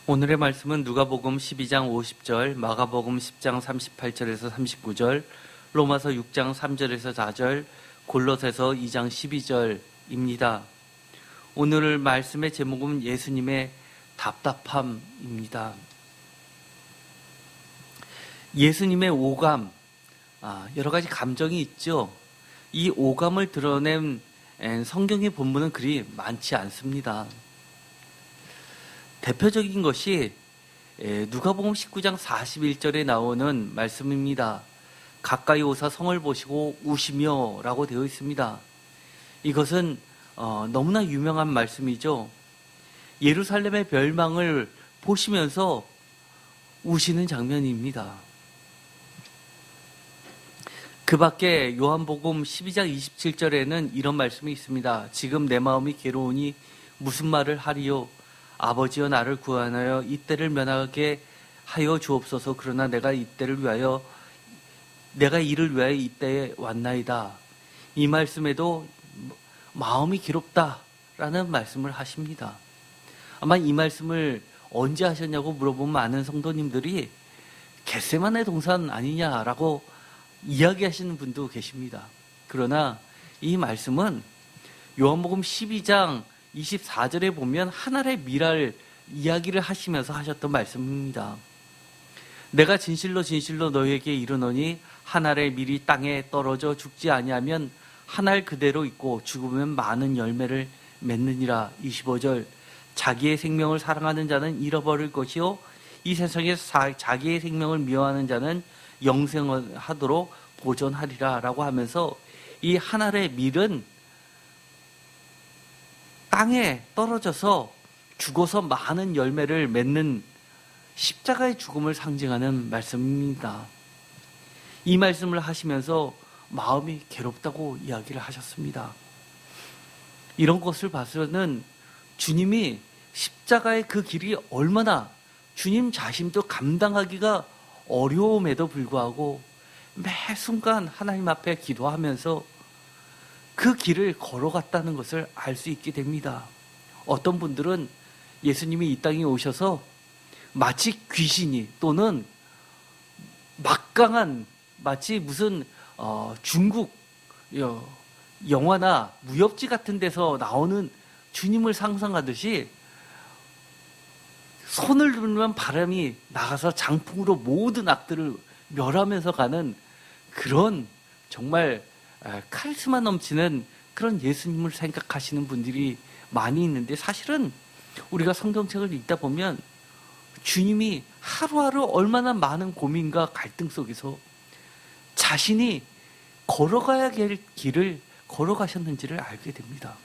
오늘의 말씀은 누가복음 12장 50절, 마가복음 10장 38절에서 39절, 로마서 6장 3절에서 4절, 골로새서 2장 12절입니다. 오늘 말씀의 제목은 예수님의 답답함입니다. 예수님의 오감, 여러 가지 감정이 있죠. 이 오감을 드러낸 성경의 본문은 그리 많지 않습니다. 대표적인 것이 누가복음 19장 41절에 나오는 말씀입니다. 가까이 오사 성을 보시고 우시며 라고 되어 있습니다. 이것은 너무나 유명한 말씀이죠. 예루살렘의 멸망을 보시면서 우시는 장면입니다. 그 밖에 요한복음 12장 27절에는 이런 말씀이 있습니다. 지금 내 마음이 괴로우니 무슨 말을 하리요? 아버지여 나를 구하여 이때를 면하게 하여 주옵소서. 그러나 내가 이를 위하여 이때에 왔나이다. 이 말씀에도 마음이 괴롭다라는 말씀을 하십니다. 아마 이 말씀을 언제 하셨냐고 물어보면 많은 성도님들이 겟세마네 동산 아니냐라고 이야기하시는 분도 계십니다. 그러나 이 말씀은 요한복음 12장 24절에 보면 하늘의 미랄 이야기를 하시면서 하셨던 말씀입니다. 내가 진실로 진실로 너희에게 이르노니 한 알의 밀이 땅에 떨어져 죽지 아니하면 한 알 그대로 있고 죽으면 많은 열매를 맺느니라. 25절 자기의 생명을 사랑하는 자는 잃어버릴 것이요 이 세상에서 자기의 생명을 미워하는 자는 영생하도록 보존하리라 라고 하면서 이 한 알의 밀은 땅에 떨어져서 죽어서 많은 열매를 맺는 십자가의 죽음을 상징하는 말씀입니다. 이 말씀을 하시면서 마음이 괴롭다고 이야기를 하셨습니다. 이런 것을 봐서는 주님이 십자가의 그 길이 얼마나 주님 자신도 감당하기가 어려움에도 불구하고 매 순간 하나님 앞에 기도하면서 그 길을 걸어갔다는 것을 알 수 있게 됩니다. 어떤 분들은 예수님이 이 땅에 오셔서 마치 귀신이 또는 막강한 마치 무슨 중국 영화나 무협지 같은 데서 나오는 주님을 상상하듯이 손을 들면 바람이 나가서 장풍으로 모든 악들을 멸하면서 가는 그런 정말 카리스마 넘치는 그런 예수님을 생각하시는 분들이 많이 있는데 사실은 우리가 성경책을 읽다 보면 주님이 하루하루 얼마나 많은 고민과 갈등 속에서 자신이 걸어가야 할 길을 걸어가셨는지를 알게 됩니다.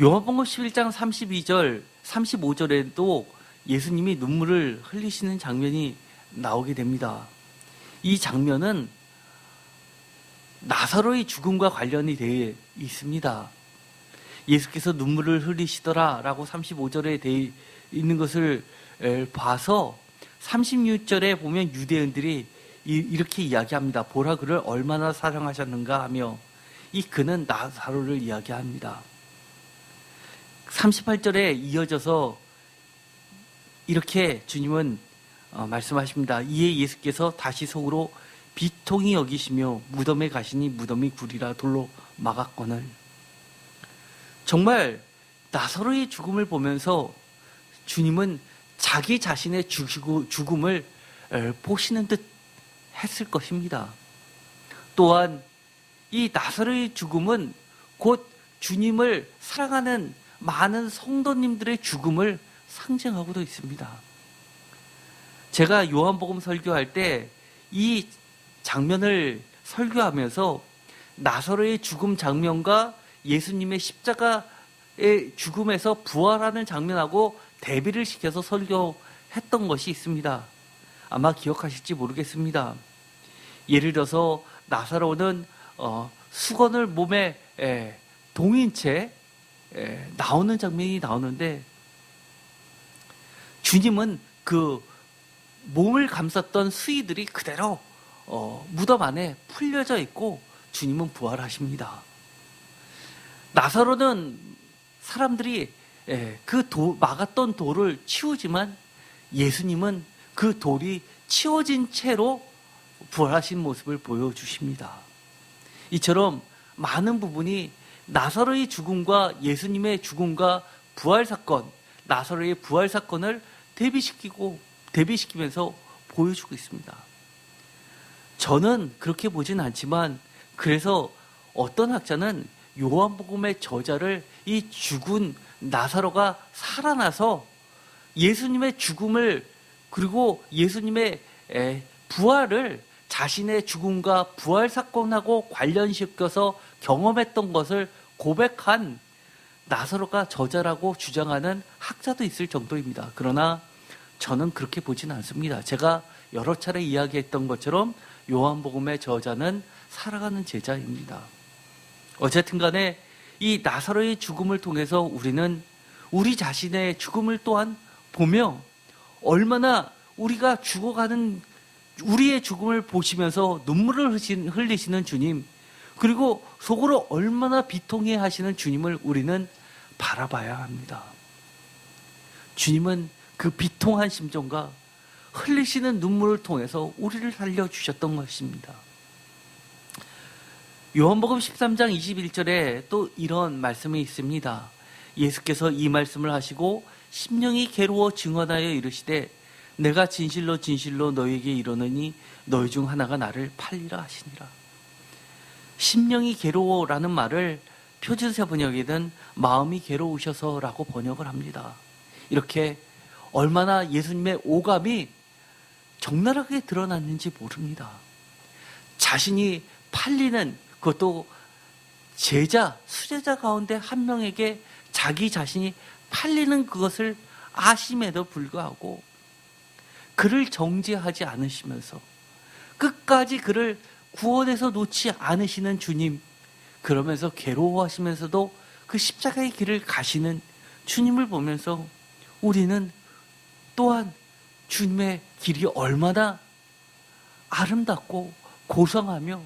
요한복음 11장 32절, 35절에도 예수님이 눈물을 흘리시는 장면이 나오게 됩니다. 이 장면은 나사로의 죽음과 관련이 되어 있습니다. 예수께서 눈물을 흘리시더라 라고 35절에 되어 있는 것을 봐서 36절에 보면 유대인들이 이렇게 이야기합니다. 보라 그를 얼마나 사랑하셨는가 하며 이 그는 나사로를 이야기합니다. 38절에 이어져서 이렇게 주님은 말씀하십니다. 이에 예수께서 다시 속으로 비통히 여기시며 무덤에 가시니 무덤이 굴이라 돌로 막았거늘. 정말 나사로의 죽음을 보면서 주님은 자기 자신의 죽음을 보시는 듯 했을 것입니다. 또한 이 나사로의 죽음은 곧 주님을 사랑하는 많은 성도님들의 죽음을 상징하고도 있습니다. 제가 요한복음 설교할 때 이 장면을 설교하면서 나사로의 죽음 장면과 예수님의 십자가의 죽음에서 부활하는 장면하고 대비를 시켜서 설교했던 것이 있습니다. 아마 기억하실지 모르겠습니다. 예를 들어서 나사로는 수건을 몸에 동인 채 나오는 장면이 나오는데 주님은 그 몸을 감쌌던 수의들이 그대로 무덤 안에 풀려져 있고 주님은 부활하십니다. 나사로는 사람들이 막았던 돌을 치우지만 예수님은 그 돌이 치워진 채로 부활하신 모습을 보여주십니다. 이처럼 많은 부분이 나사로의 죽음과 예수님의 죽음과 부활 사건, 나사로의 부활 사건을 대비시키면서 보여주고 있습니다. 저는 그렇게 보진 않지만 그래서 어떤 학자는 요한복음의 저자를 이 죽은 나사로가 살아나서 예수님의 죽음을 그리고 예수님의 부활을 자신의 죽음과 부활 사건하고 관련시켜서 경험했던 것을 고백한 나사로가 저자라고 주장하는 학자도 있을 정도입니다. 그러나 저는 그렇게 보진 않습니다. 제가 여러 차례 이야기했던 것처럼 요한복음의 저자는 살아가는 제자입니다. 어쨌든 간에 이 나사로의 죽음을 통해서 우리는 우리 자신의 죽음을 또한 보며 얼마나 우리가 죽어가는 우리의 죽음을 보시면서 눈물을 흘리시는 주님, 그리고 속으로 얼마나 비통해 하시는 주님을 우리는 바라봐야 합니다. 주님은 그 비통한 심정과 흘리시는 눈물을 통해서 우리를 살려주셨던 것입니다. 요한복음 13장 21절에 또 이런 말씀이 있습니다. 예수께서 이 말씀을 하시고 심령이 괴로워 증언하여 이르시되 내가 진실로 진실로 너희에게 이르노니 너희 중 하나가 나를 팔리라 하시니라. 심령이 괴로워라는 말을 표준세 번역에는 마음이 괴로우셔서라고 번역을 합니다. 이렇게 얼마나 예수님의 오감이 적나라하게 드러났는지 모릅니다. 자신이 팔리는, 그것도 수제자 가운데 한 명에게 자기 자신이 팔리는 그것을 아심에도 불구하고 그를 정죄하지 않으시면서 끝까지 그를 구원해서 놓지 않으시는 주님, 그러면서 괴로워하시면서도 그 십자가의 길을 가시는 주님을 보면서 우리는 또한 주님의 길이 얼마나 아름답고 고상하며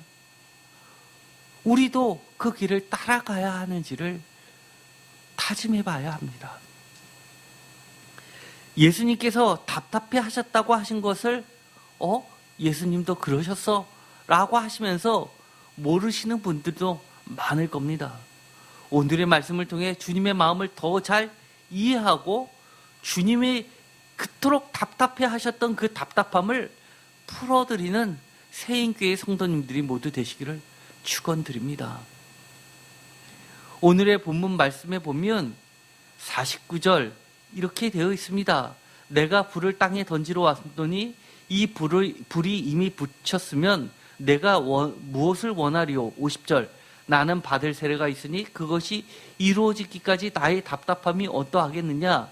우리도 그 길을 따라가야 하는지를 다짐해 봐야 합니다. 예수님께서 답답해 하셨다고 하신 것을 예수님도 그러셨어? 라고 하시면서 모르시는 분들도 많을 겁니다. 오늘의 말씀을 통해 주님의 마음을 더 잘 이해하고 주님이 그토록 답답해 하셨던 그 답답함을 풀어드리는 새인교회 성도님들이 모두 되시기를 축원드립니다. 오늘의 본문 말씀에 보면 49절 이렇게 되어 있습니다. 내가 불을 땅에 던지러 왔더니 이 불이 이미 붙였으면 내가 무엇을 원하리요? 50절 나는 받을 세례가 있으니 그것이 이루어지기까지 나의 답답함이 어떠하겠느냐?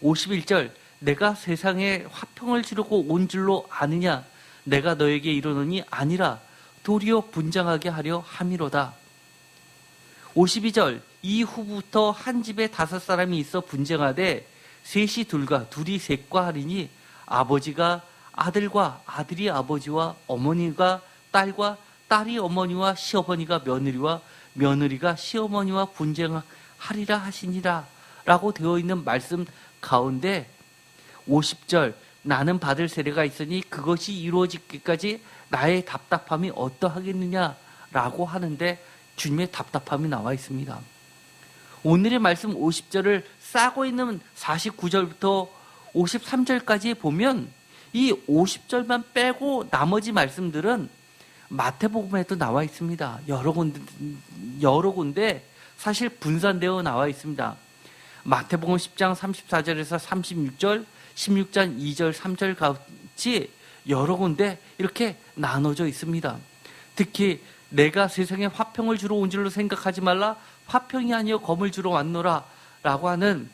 51절 내가 세상에 화평을 지르고 온 줄로 아느냐? 내가 너에게 이르노니 아니라 도리어 분장하게 하려 함이로다. 52절 이후부터 한 집에 5사람이 있어 분쟁하되 셋이 둘과 둘이 셋과 하리니 아버지가 아들과 아들이 아버지와 어머니가 딸과 딸이 어머니와 시어머니가 며느리와 며느리가 시어머니와 분쟁하리라 하시니라 라고 되어 있는 말씀 가운데 50절 나는 받을 세례가 있으니 그것이 이루어지기까지 나의 답답함이 어떠하겠느냐 라고 하는데 주님의 답답함이 나와 있습니다. 오늘의 말씀 50절을 싸고 있는 49절부터 53절까지 보면 이 50절만 빼고 나머지 말씀들은 마태복음에도 나와 있습니다. 여러 군데 사실 분산되어 나와 있습니다. 마태복음 10장 34절에서 36절, 16장 2절, 3절 같이 여러 군데 이렇게 나눠져 있습니다. 특히 내가 세상에 화평을 주러 온 줄로 생각하지 말라. 화평이 아니여 검을 주러 왔노라 라고 하는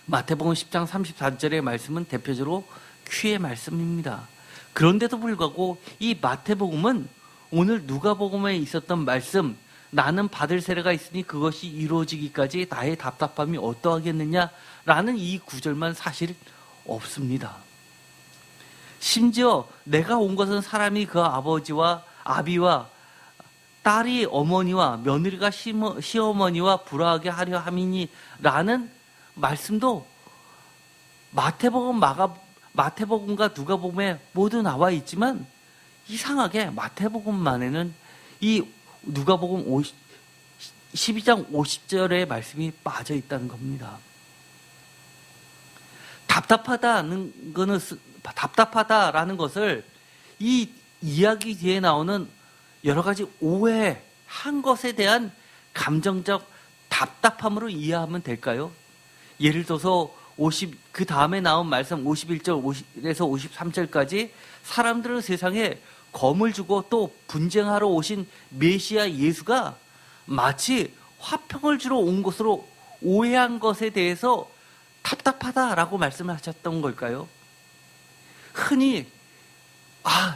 마태복음 10장 34절의 말씀은 대표적으로 퀴의 말씀입니다. 그런데도 불구하고 이 마태복음은 오늘 누가복음에 있었던 말씀 나는 받을 세례가 있으니 그것이 이루어지기까지 나의 답답함이 어떠하겠느냐라는 이 구절만 사실 없습니다. 심지어 내가 온 것은 사람이 그 아비와 딸이 어머니와 며느리가 시어머니와 불화하게 하려 함이니라는 말씀도 마태복음과 누가복음에 모두 나와 있지만 이상하게 마태복음만에는 이 누가복음 12장 50절의 말씀이 빠져 있다는 겁니다. 답답하다라는 것을 이 이야기 뒤에 나오는 여러 가지 오해한 것에 대한 감정적 답답함으로 이해하면 될까요? 예를 들어서 그 다음에 나온 말씀 51절에서 53절까지 사람들은 세상에 검을 주고 또 분쟁하러 오신 메시아 예수가 마치 화평을 주러 온 것으로 오해한 것에 대해서 답답하다라고 말씀을 하셨던 걸까요? 흔히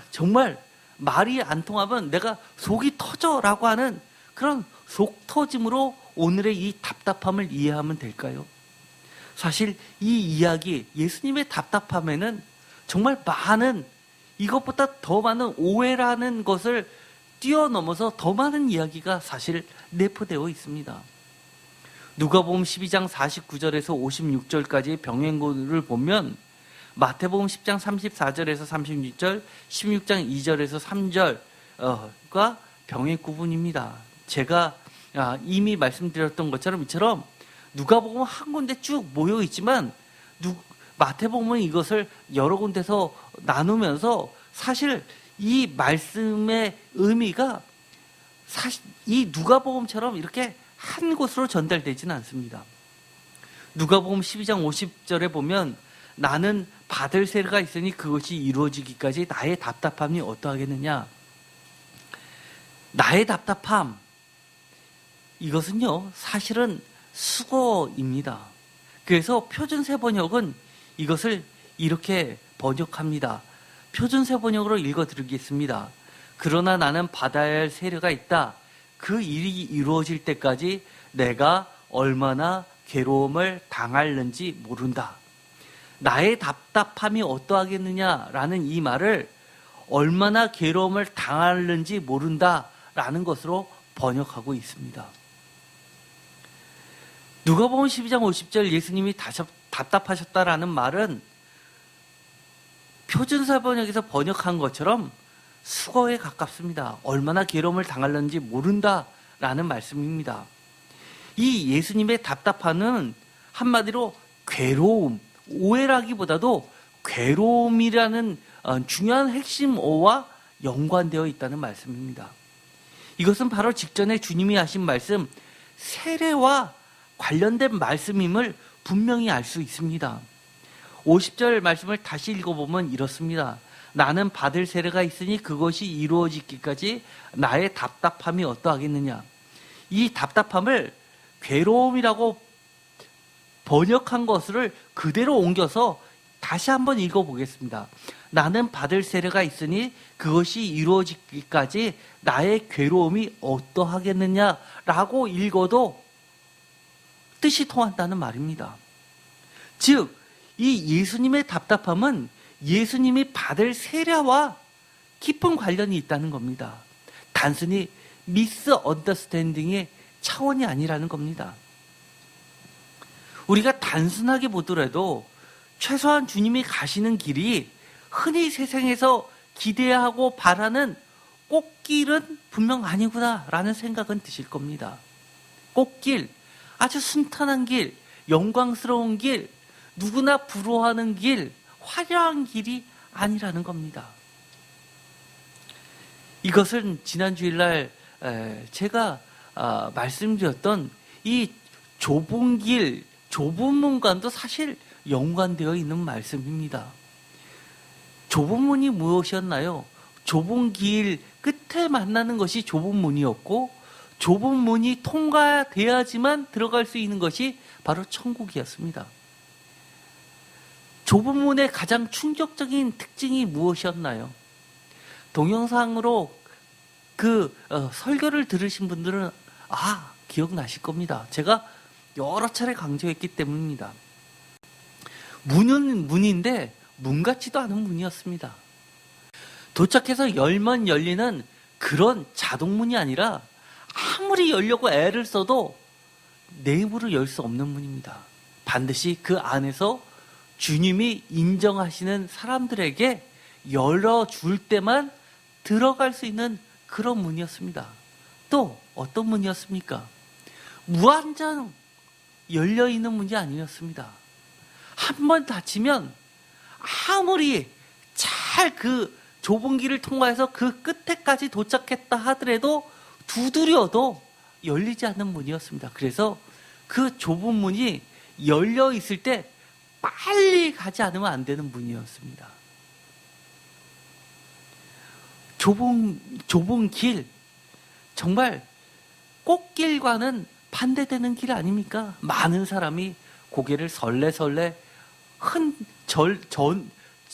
정말 말이 안 통하면 내가 속이 터져라고 하는 그런 속 터짐으로 오늘의 이 답답함을 이해하면 될까요? 사실 이 이야기, 예수님의 답답함에는 정말 많은, 이것보다 더 많은 오해라는 것을 뛰어넘어서 더 많은 이야기가 사실 내포되어 있습니다. 누가복음 12장 49절에서 56절까지 병행고를 보면 마태복음 10장 34절에서 36절, 16장 2절에서 3절과 병행 구분입니다. 제가 이미 말씀드렸던 것처럼 이처럼 누가복음은 한 군데 쭉 모여 있지만 마태복음은 이것을 여러 군데서 나누면서 사실 이 말씀의 의미가 사실 이 누가복음처럼 이렇게 한 곳으로 전달되지는 않습니다. 누가복음 12장 50절에 보면 나는 받을 세례가 있으니 그것이 이루어지기까지 나의 답답함이 어떠하겠느냐. 나의 답답함, 이것은요 사실은 수고입니다. 그래서 표준세 번역은 이것을 이렇게 번역합니다. 표준세 번역으로 읽어드리겠습니다. 그러나 나는 받아야 할 세례가 있다. 그 일이 이루어질 때까지 내가 얼마나 괴로움을 당할는지 모른다. 나의 답답함이 어떠하겠느냐라는 이 말을 얼마나 괴로움을 당할는지 모른다라는 것으로 번역하고 있습니다. 누가복음 12장 50절 예수님이 답답하셨다라는 말은 표준사 번역에서 번역한 것처럼 수고에 가깝습니다. 얼마나 괴로움을 당할는지 모른다라는 말씀입니다. 이 예수님의 답답함은 한마디로 괴로움, 오해라기보다도 괴로움이라는 중요한 핵심어와 연관되어 있다는 말씀입니다. 이것은 바로 직전에 주님이 하신 말씀, 세례와 관련된 말씀임을 분명히 알 수 있습니다. 50절 말씀을 다시 읽어보면 이렇습니다. 나는 받을 세례가 있으니 그것이 이루어지기까지 나의 답답함이 어떠하겠느냐. 이 답답함을 괴로움이라고 번역한 것을 그대로 옮겨서 다시 한번 읽어보겠습니다. 나는 받을 세례가 있으니 그것이 이루어지기까지 나의 괴로움이 어떠하겠느냐라고 읽어도 뜻이 통한다는 말입니다. 즉, 이 예수님의 답답함은 예수님이 받을 세례와 깊은 관련이 있다는 겁니다. 단순히 미스 언더스탠딩의 차원이 아니라는 겁니다. 우리가 단순하게 보더라도 최소한 주님이 가시는 길이 흔히 세상에서 기대하고 바라는 꽃길은 분명 아니구나라는 생각은 드실 겁니다. 꽃길, 아주 순탄한 길, 영광스러운 길, 누구나 부러워하는 길, 화려한 길이 아니라는 겁니다. 이것은 지난 주일날 제가 말씀드렸던 이 좁은 길, 좁은 문과도 사실 연관되어 있는 말씀입니다. 좁은 문이 무엇이었나요? 좁은 길 끝에 만나는 것이 좁은 문이었고 좁은 문이 통과돼야지만 들어갈 수 있는 것이 바로 천국이었습니다. 좁은 문의 가장 충격적인 특징이 무엇이었나요? 동영상으로 그 설교를 들으신 분들은 기억나실 겁니다. 제가 여러 차례 강조했기 때문입니다. 문은 문인데 문 같지도 않은 문이었습니다. 도착해서 열면 열리는 그런 자동문이 아니라 아무리 열려고 애를 써도 내 입으로 열 수 없는 문입니다. 반드시 그 안에서 주님이 인정하시는 사람들에게 열어줄 때만 들어갈 수 있는 그런 문이었습니다. 또 어떤 문이었습니까? 무한정 열려있는 문이 아니었습니다. 한 번 닫히면 아무리 잘 그 좁은 길을 통과해서 그 끝에까지 도착했다 하더라도 두드려도 열리지 않는 문이었습니다. 그래서 그 좁은 문이 열려 있을 때 빨리 가지 않으면 안 되는 문이었습니다. 좁은 길, 정말 꽃길과는 반대되는 길 아닙니까? 많은 사람이 고개를 설레설레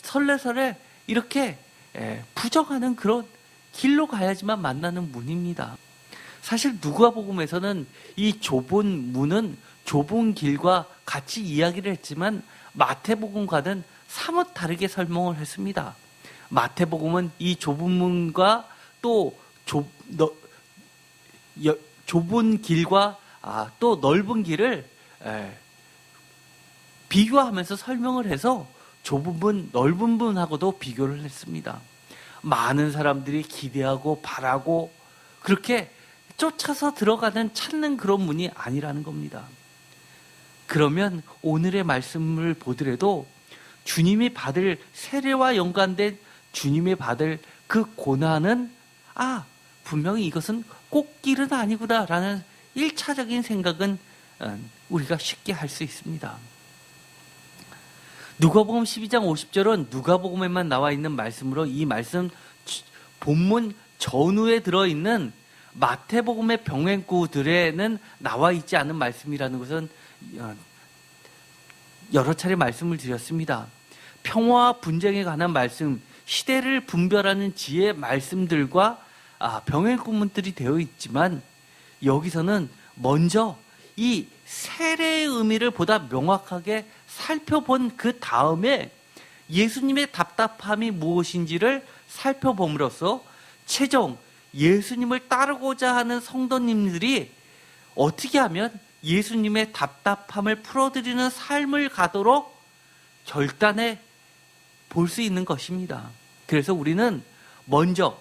설레설레 이렇게 부정하는 그런 길로 가야지만 만나는 문입니다. 사실 누가복음에서는 이 좁은 문은 좁은 길과 같이 이야기를 했지만 마태복음과는 사뭇 다르게 설명을 했습니다. 마태복음은 이 좁은 문과 또 좁은 길과 또 넓은 길을 비교하면서 설명을 해서 좁은 문, 넓은 문하고도 비교를 했습니다. 많은 사람들이 기대하고 바라고 그렇게 쫓아서 들어가는 찾는 그런 문이 아니라는 겁니다. 그러면 오늘의 말씀을 보더라도 주님이 받을 세례와 연관된 주님이 받을 그 고난은 분명히 이것은 꽃길은 아니구나라는 1차적인 생각은 우리가 쉽게 할 수 있습니다. 누가복음 12장 50절은 누가복음에만 나와 있는 말씀으로 이 말씀 본문 전후에 들어있는 마태복음의 병행구들에는 나와 있지 않은 말씀이라는 것은 여러 차례 말씀을 드렸습니다. 평화와 분쟁에 관한 말씀, 시대를 분별하는 지혜의 말씀들과 병행구문들이 되어 있지만 여기서는 먼저 이 세례의 의미를 보다 명확하게 살펴본 그 다음에 예수님의 답답함이 무엇인지를 살펴봄으로써 최종 예수님을 따르고자 하는 성도님들이 어떻게 하면 예수님의 답답함을 풀어드리는 삶을 가도록 결단해 볼 수 있는 것입니다. 그래서 우리는 먼저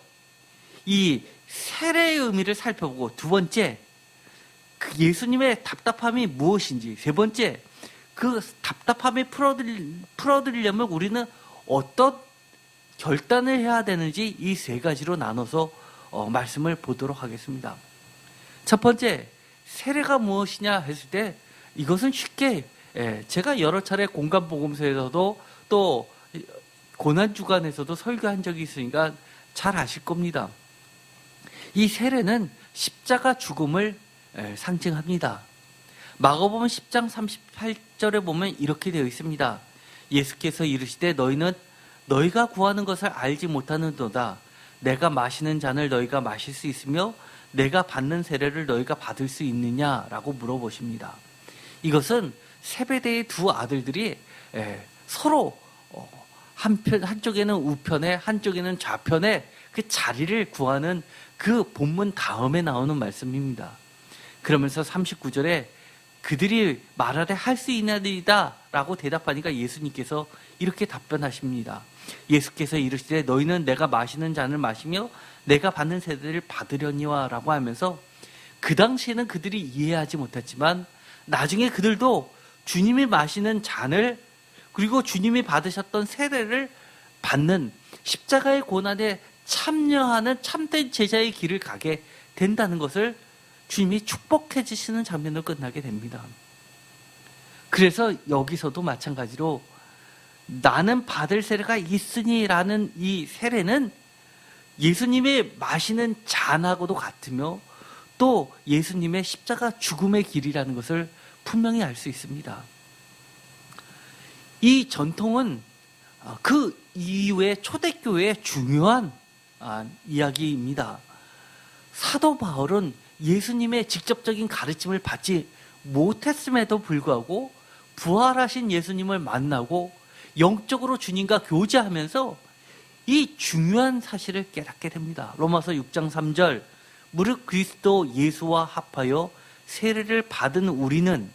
이 세례의 의미를 살펴보고 두 번째 그 예수님의 답답함이 무엇인지 세 번째 그 답답함을 풀어드리려면 우리는 어떤 결단을 해야 되는지 이 세 가지로 나눠서 말씀을 보도록 하겠습니다. 첫 번째, 세례가 무엇이냐 했을 때 이것은 쉽게 제가 여러 차례 공감복음서에서도 또 고난주간에서도 설교한 적이 있으니까 잘 아실 겁니다. 이 세례는 십자가 죽음을 상징합니다. 마가복음 10장 38절에 보면 이렇게 되어 있습니다. 예수께서 이르시되 너희는 너희가 구하는 것을 알지 못하는도다. 내가 마시는 잔을 너희가 마실 수 있으며 내가 받는 세례를 너희가 받을 수 있느냐라고 물어보십니다. 이것은 세베대의 두 아들들이 서로 한쪽에는 우편에 한쪽에는 좌편에 그 자리를 구하는 그 본문 다음에 나오는 말씀입니다. 그러면서 39절에 그들이 말하되 할 수 있나이다 라고 대답하니까 예수님께서 이렇게 답변하십니다. 예수께서 이르시되 너희는 내가 마시는 잔을 마시며 내가 받는 세례를 받으려니와 라고 하면서 그 당시에는 그들이 이해하지 못했지만 나중에 그들도 주님이 마시는 잔을 그리고 주님이 받으셨던 세례를 받는 십자가의 고난에 참여하는 참된 제자의 길을 가게 된다는 것을 주님이 축복해 주시는 장면으로 끝나게 됩니다. 그래서 여기서도 마찬가지로 나는 받을 세례가 있으니라는 이 세례는 예수님의 마시는 잔하고도 같으며 또 예수님의 십자가 죽음의 길이라는 것을 분명히 알 수 있습니다. 이 전통은 그 이후에 초대교회의 중요한 이야기입니다. 사도 바울은 예수님의 직접적인 가르침을 받지 못했음에도 불구하고 부활하신 예수님을 만나고 영적으로 주님과 교제하면서 이 중요한 사실을 깨닫게 됩니다. 로마서 6장 3절, 무릇 그리스도 예수와 합하여 세례를 받은 우리는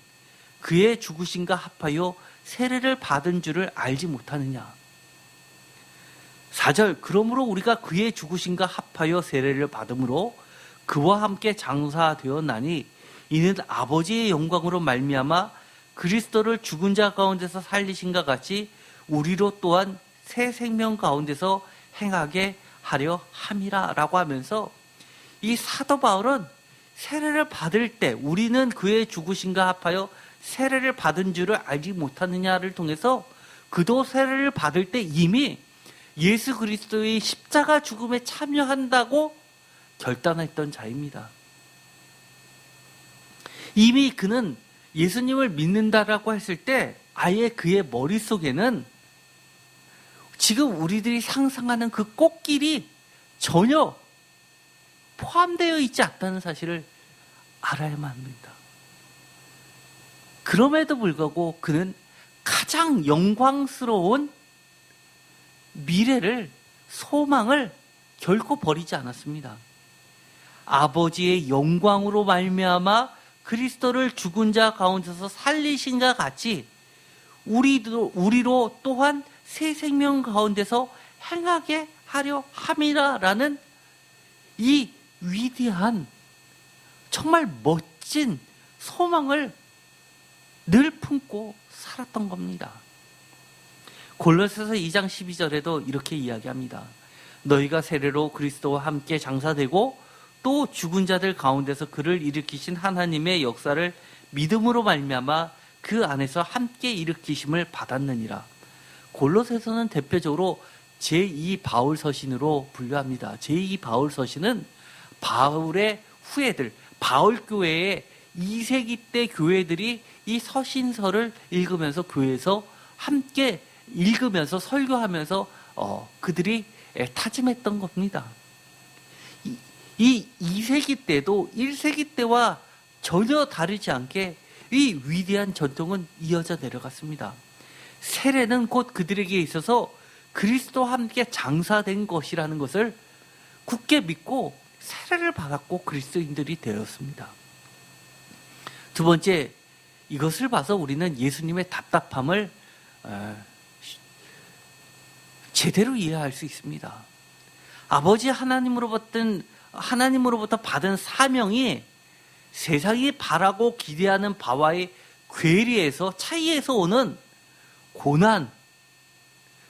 그의 죽으심과 합하여 세례를 받은 줄을 알지 못하느냐. 4절, 그러므로 우리가 그의 죽으심과 합하여 세례를 받음으로 그와 함께 장사되었나니 이는 아버지의 영광으로 말미암아 그리스도를 죽은 자 가운데서 살리신과 같이 우리로 또한 새 생명 가운데서 행하게 하려 함이라 라고 하면서, 이 사도 바울은 세례를 받을 때 우리는 그의 죽으심과 합하여 세례를 받은 줄을 알지 못하느냐를 통해서 그도 세례를 받을 때 이미 예수 그리스도의 십자가 죽음에 참여한다고 결단했던 자입니다. 이미 그는 예수님을 믿는다라고 했을 때 아예 그의 머릿속에는 지금 우리들이 상상하는 그 꽃길이 전혀 포함되어 있지 않다는 사실을 알아야만 합니다. 그럼에도 불구하고 그는 가장 영광스러운 미래를, 소망을 결코 버리지 않았습니다. 아버지의 영광으로 말미암아 그리스도를 죽은 자 가운데서 살리신과 같이 우리로 또한 새 생명 가운데서 행하게 하려 함이라라는 이 위대한, 정말 멋진 소망을 늘 품고 살았던 겁니다. 골로새서 2장 12절에도 이렇게 이야기합니다. 너희가 세례로 그리스도와 함께 장사되고 또 죽은 자들 가운데서 그를 일으키신 하나님의 역사를 믿음으로 말미암아 그 안에서 함께 일으키심을 받았느니라. 골로새서는 대표적으로 제2 바울 서신으로 분류합니다. 제2 바울 서신은 바울의 후예들, 바울 교회의 2세기 때 교회들이 이 서신서를 읽으면서 교회에서 함께 읽으면서 설교하면서 그들이 타짐했던 겁니다. 이 2세기 때도 1세기 때와 전혀 다르지 않게 이 위대한 전통은 이어져 내려갔습니다. 세례는 곧 그들에게 있어서 그리스도와 함께 장사된 것이라는 것을 굳게 믿고 세례를 받았고 그리스도인들이 되었습니다. 두 번째, 이것을 봐서 우리는 예수님의 답답함을 제대로 이해할 수 있습니다. 아버지 하나님으로부터 받은 사명이 세상이 바라고 기대하는 바와의 괴리에서, 차이에서 오는 고난,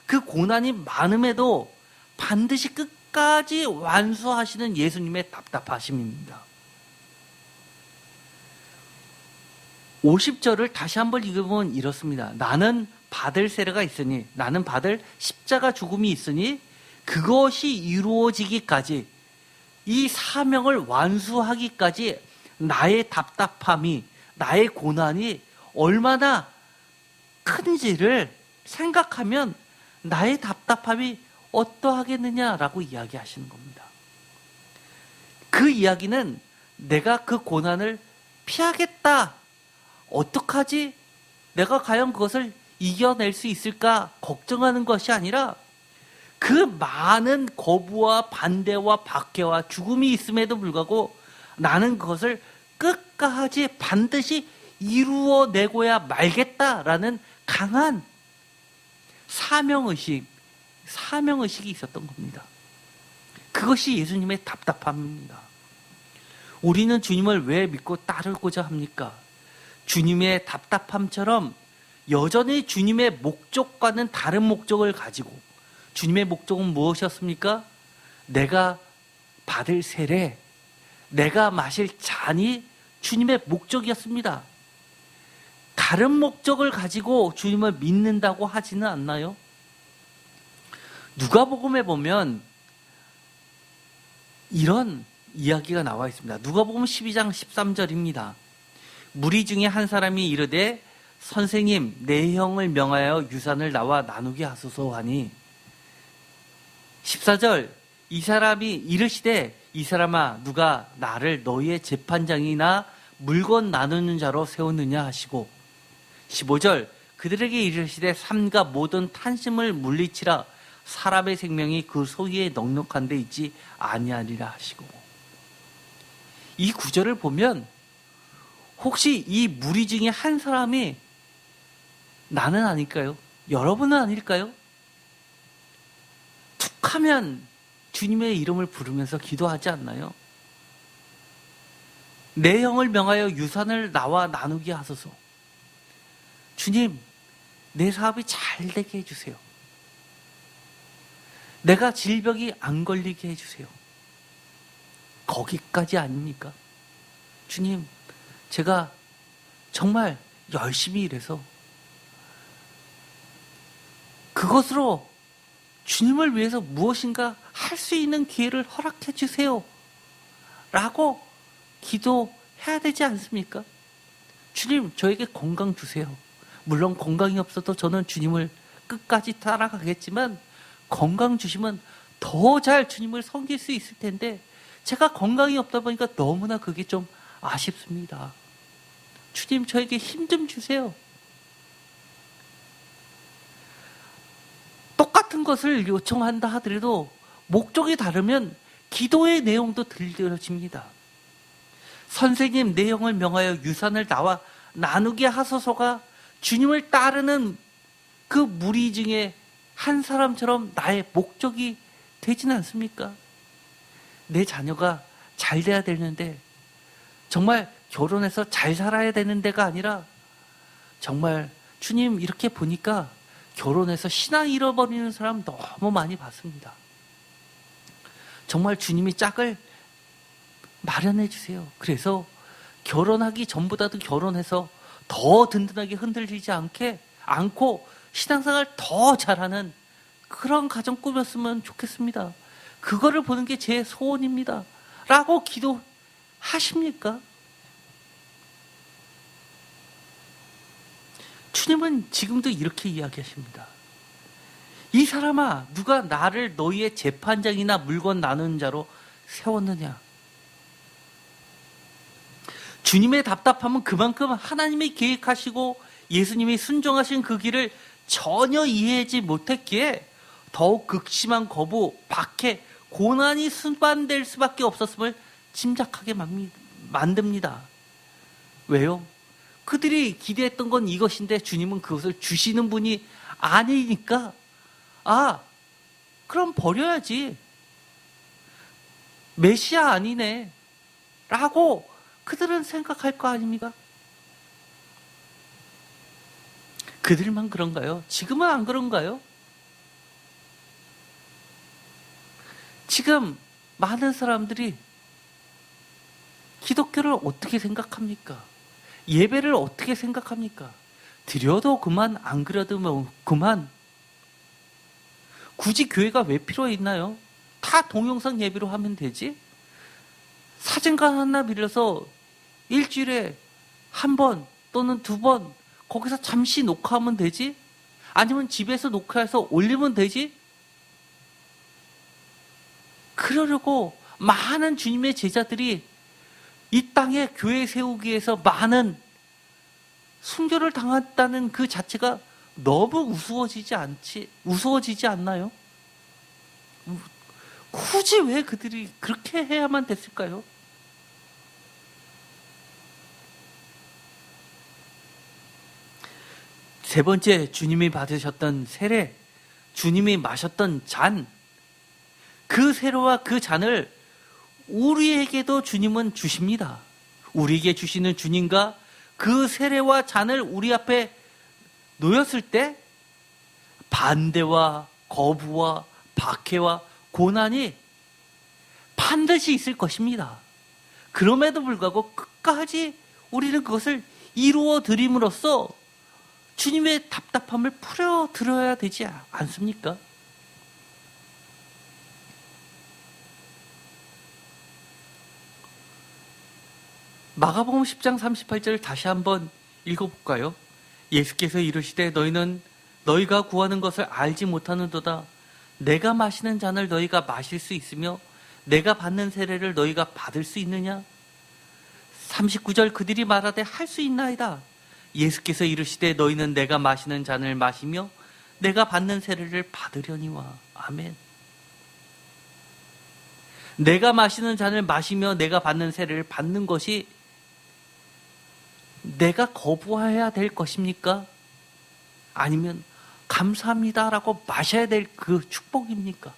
그 고난이 많음에도 반드시 끝까지 완수하시는 예수님의 답답하심입니다. 50절을 다시 한번 읽으면 이렇습니다. 나는 받을 세례가 있으니, 나는 받을 십자가 죽음이 있으니 그것이 이루어지기까지, 이 사명을 완수하기까지 나의 답답함이, 나의 고난이 얼마나 큰지를 생각하면 나의 답답함이 어떠하겠느냐라고 이야기하시는 겁니다. 그 이야기는 내가 그 고난을 피하겠다, 어떡하지? 내가 과연 그것을 이겨낼 수 있을까? 걱정하는 것이 아니라 그 많은 거부와 반대와 박해와 죽음이 있음에도 불구하고 나는 그것을 끝까지 반드시 이루어내고야 말겠다라는 강한 사명의식이 있었던 겁니다. 그것이 예수님의 답답함입니다. 우리는 주님을 왜 믿고 따르고자 합니까? 주님의 답답함처럼 여전히 주님의 목적과는 다른 목적을 가지고, 주님의 목적은 무엇이었습니까? 내가 받을 세례, 내가 마실 잔이 주님의 목적이었습니다. 다른 목적을 가지고 주님을 믿는다고 하지는 않나요? 누가복음에 보면 이런 이야기가 나와 있습니다. 누가복음 12장 13절입니다. 무리 중에 한 사람이 이르되 선생님, 내 형을 명하여 유산을 나와 나누게 하소서 하니, 14절, 이 사람이 이르시되 이 사람아, 누가 나를 너희의 재판장이나 물건 나누는 자로 세우느냐 하시고, 15절, 그들에게 이르시되 삼가 모든 탄심을 물리치라 사람의 생명이 그 소위에 넉넉한 데 있지 아니하리라 하시고. 이 구절을 보면 혹시 이 무리 중에 한 사람이 나는 아닐까요? 여러분은 아닐까요? 툭하면 주님의 이름을 부르면서 기도하지 않나요? 내 영을 명하여 유산을 나와 나누게 하소서. 주님, 내 사업이 잘 되게 해주세요. 내가 질병이 안 걸리게 해주세요. 거기까지 아닙니까? 주님, 제가 정말 열심히 일해서 그것으로 주님을 위해서 무엇인가 할 수 있는 기회를 허락해 주세요. 라고 기도해야 되지 않습니까? 주님, 저에게 건강 주세요. 물론 건강이 없어도 저는 주님을 끝까지 따라가겠지만 건강 주시면 더 잘 주님을 섬길 수 있을 텐데 제가 건강이 없다 보니까 너무나 그게 좀 아쉽습니다. 주님, 저에게 힘 좀 주세요. 똑같은 것을 요청한다 하더라도 목적이 다르면 기도의 내용도 들려집니다. 선생님, 내 영을 명하여 유산을 나와 나누게 하소서가 주님을 따르는 그 무리 중에 한 사람처럼 나의 목적이 되지는 않습니까? 내 자녀가 잘 돼야 되는데 정말 결혼해서 잘 살아야 되는 데가 아니라 정말 주님, 이렇게 보니까 결혼해서 신앙 잃어버리는 사람 너무 많이 봤습니다. 정말 주님이 짝을 마련해 주세요. 그래서 결혼하기 전보다도 결혼해서 더 든든하게 흔들리지 않고 신앙생활 더 잘하는 그런 가정 꾸몄으면 좋겠습니다. 그거를 보는 게 제 소원입니다. 라고 기도하십니까? 주님은 지금도 이렇게 이야기하십니다. 이 사람아, 누가 나를 너희의 재판장이나 물건 나누는 자로 세웠느냐? 주님의 답답함은 그만큼 하나님이 계획하시고 예수님이 순종하신 그 길을 전혀 이해하지 못했기에 더욱 극심한 거부, 박해, 고난이 수반될 수밖에 없었음을 짐작하게 만듭니다. 왜요? 그들이 기대했던 건 이것인데 주님은 그것을 주시는 분이 아니니까 그럼 버려야지. 메시아 아니네 라고 그들은 생각할 거 아닙니까? 그들만 그런가요? 지금은 안 그런가요? 지금 많은 사람들이 기독교를 어떻게 생각합니까? 예배를 어떻게 생각합니까? 드려도 그만, 안 그려도 그만. 굳이 교회가 왜 필요해 있나요? 다 동영상 예배로 하면 되지? 사진관 하나 빌려서 일주일에 한 번 또는 두 번 거기서 잠시 녹화하면 되지? 아니면 집에서 녹화해서 올리면 되지? 그러려고 많은 주님의 제자들이 이 땅에 교회 세우기 위해서 많은 순교를 당했다는 그 자체가 너무 우스워지지 않나요? 굳이 왜 그들이 그렇게 해야만 됐을까요? 세 번째, 주님이 받으셨던 세례, 주님이 마셨던 잔, 그 세례와 그 잔을 우리에게도 주님은 주십니다. 우리에게 주시는 주님과 그 세례와 잔을 우리 앞에 놓였을 때 반대와 거부와 박해와 고난이 반드시 있을 것입니다. 그럼에도 불구하고 끝까지 우리는 그것을 이루어 드림으로써 주님의 답답함을 풀어드려야 되지 않습니까? 마가복음 10장 38절을 다시 한번 읽어볼까요? 예수께서 이르시되 너희는 너희가 구하는 것을 알지 못하는도다. 내가 마시는 잔을 너희가 마실 수 있으며 내가 받는 세례를 너희가 받을 수 있느냐? 39절 그들이 말하되 할 수 있나이다. 예수께서 이르시되 너희는 내가 마시는 잔을 마시며 내가 받는 세례를 받으려니와. 아멘. 내가 마시는 잔을 마시며 내가 받는 세례를 받는 것이 내가 거부해야 될 것입니까? 아니면 감사합니다라고 마셔야 될 그 축복입니까?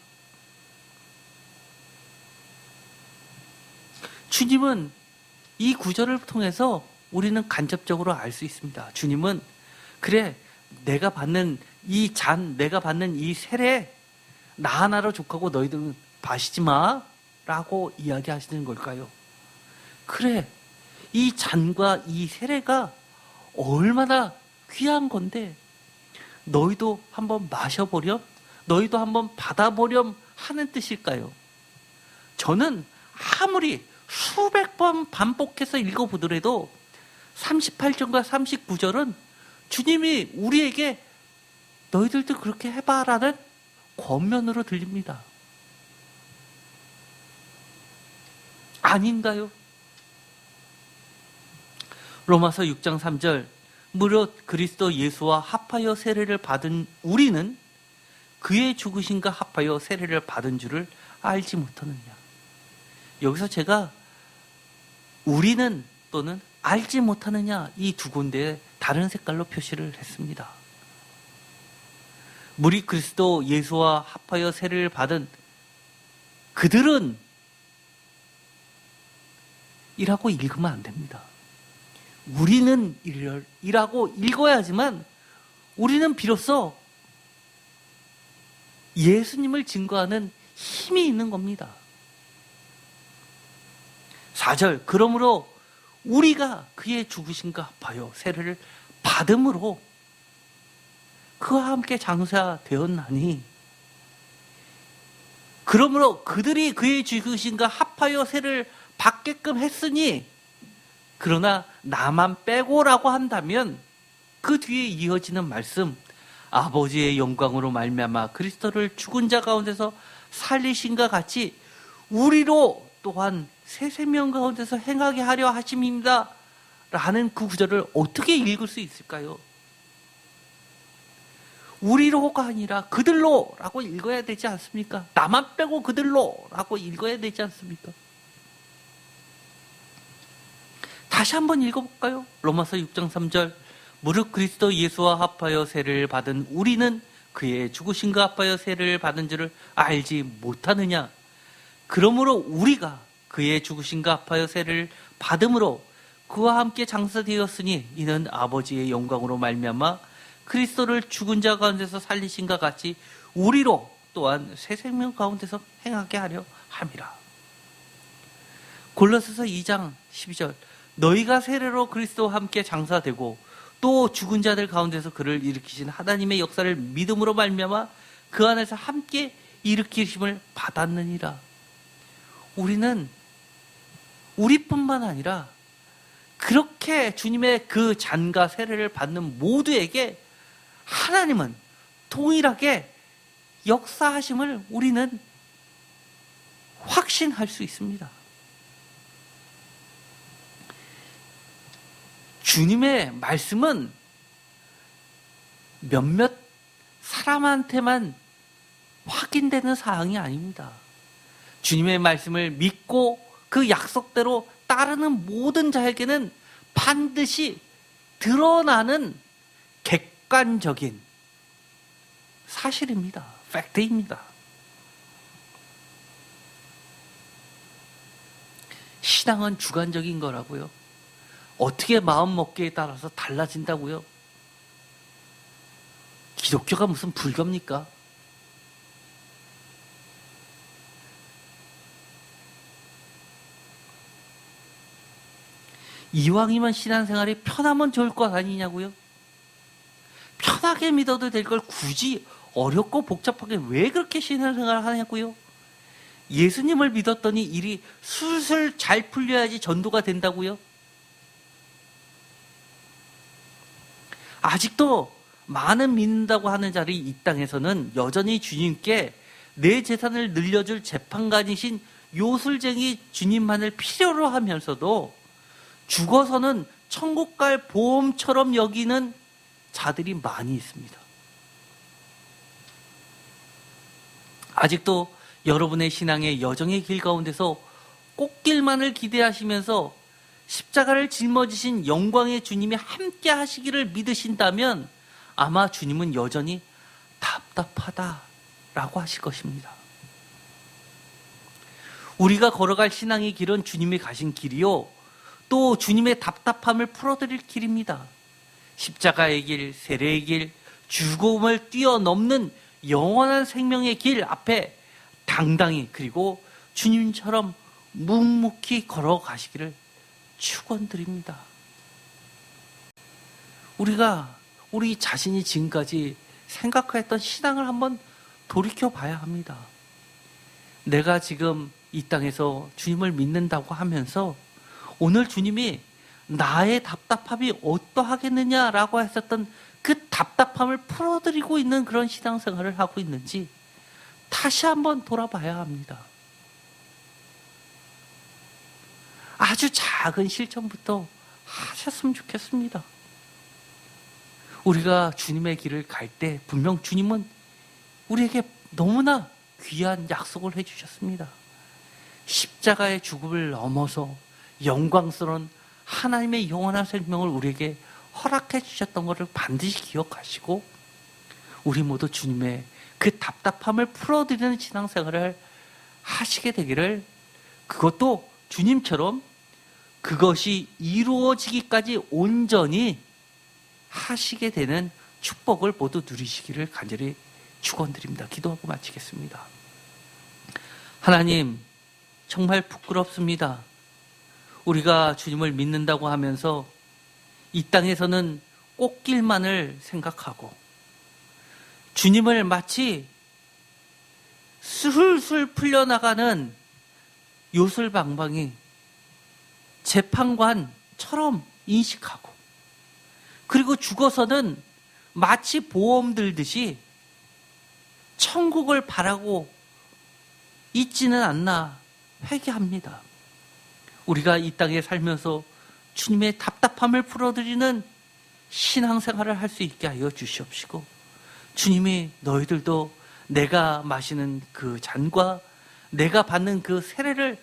주님은 이 구절을 통해서 우리는 간접적으로 알 수 있습니다. 주님은 그래, 내가 받는 이 잔, 내가 받는 이 세례 나 하나로 족하고 너희들은 마시지 마 라고 이야기하시는 걸까요? 그래, 이 잔과 이 세례가 얼마나 귀한 건데 너희도 한번 마셔보렴, 너희도 한번 받아보렴 하는 뜻일까요? 저는 아무리 수백 번 반복해서 읽어보더라도 38절과 39절은 주님이 우리에게 너희들도 그렇게 해봐라는 권면으로 들립니다. 아닌가요? 로마서 6장 3절, 무릇 그리스도 예수와 합하여 세례를 받은 우리는 그의 죽으심과 합하여 세례를 받은 줄을 알지 못하느냐. 여기서 제가 우리는 또는 알지 못하느냐 이 두 군데에 다른 색깔로 표시를 했습니다. 무릇 그리스도 예수와 합하여 세례를 받은 그들은 이라고 읽으면 안 됩니다. 우리는 이라고 읽어야지만 우리는 비로소 예수님을 증거하는 힘이 있는 겁니다. 4절, 그러므로 우리가 그의 죽으심과 합하여 세례를 받음으로 그와 함께 장사되었나니, 그러므로 그들이 그의 죽으심과 합하여 세례를 받게끔 했으니, 그러나 나만 빼고라고 한다면 그 뒤에 이어지는 말씀, 아버지의 영광으로 말미암아 그리스도를 죽은 자 가운데서 살리신과 같이 우리로 또한 새 생명 가운데서 행하게 하려 하심입니다 라는 그 구절을 어떻게 읽을 수 있을까요? 우리로가 아니라 그들로 라고 읽어야 되지 않습니까? 나만 빼고 그들로 라고 읽어야 되지 않습니까? 다시 한번 읽어볼까요? 로마서 6장 3절, 무릇 그리스도 예수와 합하여 세례를 받은 우리는 그의 죽으심과 합하여 세례를 받은 줄을 알지 못하느냐. 그러므로 우리가 그의 죽으심과 합하여 세례를 받음으로 그와 함께 장사되었으니 이는 아버지의 영광으로 말미암아 그리스도를 죽은 자 가운데서 살리신과 같이 우리로 또한 새 생명 가운데서 행하게 하려 함이라. 골로새서 2장 12절, 너희가 세례로 그리스도와 함께 장사되고 또 죽은 자들 가운데서 그를 일으키신 하나님의 역사를 믿음으로 말미암아 그 안에서 함께 일으키심을 받았느니라. 우리는 우리뿐만 아니라 그렇게 주님의 그 잔과 세례를 받는 모두에게 하나님은 동일하게 역사하심을 우리는 확신할 수 있습니다. 주님의 말씀은 몇몇 사람한테만 확인되는 사항이 아닙니다. 주님의 말씀을 믿고 그 약속대로 따르는 모든 자에게는 반드시 드러나는 객관적인 사실입니다. 팩트입니다. 신앙은 주관적인 거라고요. 어떻게 마음 먹기에 따라서 달라진다고요? 기독교가 무슨 불교입니까? 이왕이면 신앙생활이 편하면 좋을 것 아니냐고요? 편하게 믿어도 될 걸 굳이 어렵고 복잡하게 왜 그렇게 신앙생활을 하냐고요? 예수님을 믿었더니 일이 술술 잘 풀려야지 전도가 된다고요? 아직도 많은 믿는다고 하는 자리 이 땅에서는 여전히 주님께 내 재산을 늘려줄 재판관이신 요술쟁이 주님만을 필요로 하면서도 죽어서는 천국 갈 보험처럼 여기는 자들이 많이 있습니다. 아직도 여러분의 신앙의 여정의 길 가운데서 꽃길만을 기대하시면서 십자가를 짊어지신 영광의 주님이 함께 하시기를 믿으신다면 아마 주님은 여전히 답답하다라고 하실 것입니다. 우리가 걸어갈 신앙의 길은 주님이 가신 길이요, 또 주님의 답답함을 풀어드릴 길입니다. 십자가의 길, 세례의 길, 죽음을 뛰어넘는 영원한 생명의 길 앞에 당당히, 그리고 주님처럼 묵묵히 걸어가시기를 축원드립니다. 우리가 우리 자신이 지금까지 생각했던 신앙을 한번 돌이켜 봐야 합니다. 내가 지금 이 땅에서 주님을 믿는다고 하면서 오늘 주님이 나의 답답함이 어떠하겠느냐라고 했었던 그 답답함을 풀어드리고 있는 그런 신앙생활을 하고 있는지 다시 한번 돌아봐야 합니다. 아주 작은 실천부터 하셨으면 좋겠습니다. 우리가 주님의 길을 갈 때 분명 주님은 우리에게 너무나 귀한 약속을 해주셨습니다. 십자가의 죽음을 넘어서 영광스러운 하나님의 영원한 생명을 우리에게 허락해 주셨던 것을 반드시 기억하시고 우리 모두 주님의 그 답답함을 풀어드리는 신앙생활을 하시게 되기를, 그것도 주님처럼 그것이 이루어지기까지 온전히 하시게 되는 축복을 모두 누리시기를 간절히 축원드립니다. 기도하고 마치겠습니다. 하나님, 정말 부끄럽습니다. 우리가 주님을 믿는다고 하면서 이 땅에서는 꽃길만을 생각하고 주님을 마치 술술 풀려나가는 요술방방이 재판관처럼 인식하고, 그리고 죽어서는 마치 보험 들듯이 천국을 바라고 있지는 않나 회개합니다. 우리가 이 땅에 살면서 주님의 답답함을 풀어드리는 신앙생활을 할 수 있게 하여 주시옵시고, 주님이 너희들도 내가 마시는 그 잔과 내가 받는 그 세례를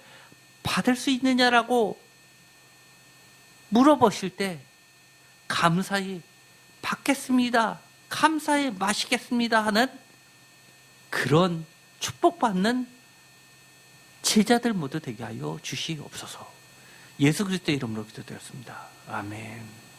받을 수 있느냐라고 물어보실 때 감사히 받겠습니다, 감사히 마시겠습니다 하는 그런 축복받는 제자들 모두 되게 하여 주시옵소서. 예수 그리스도의 이름으로 기도드렸습니다. 아멘.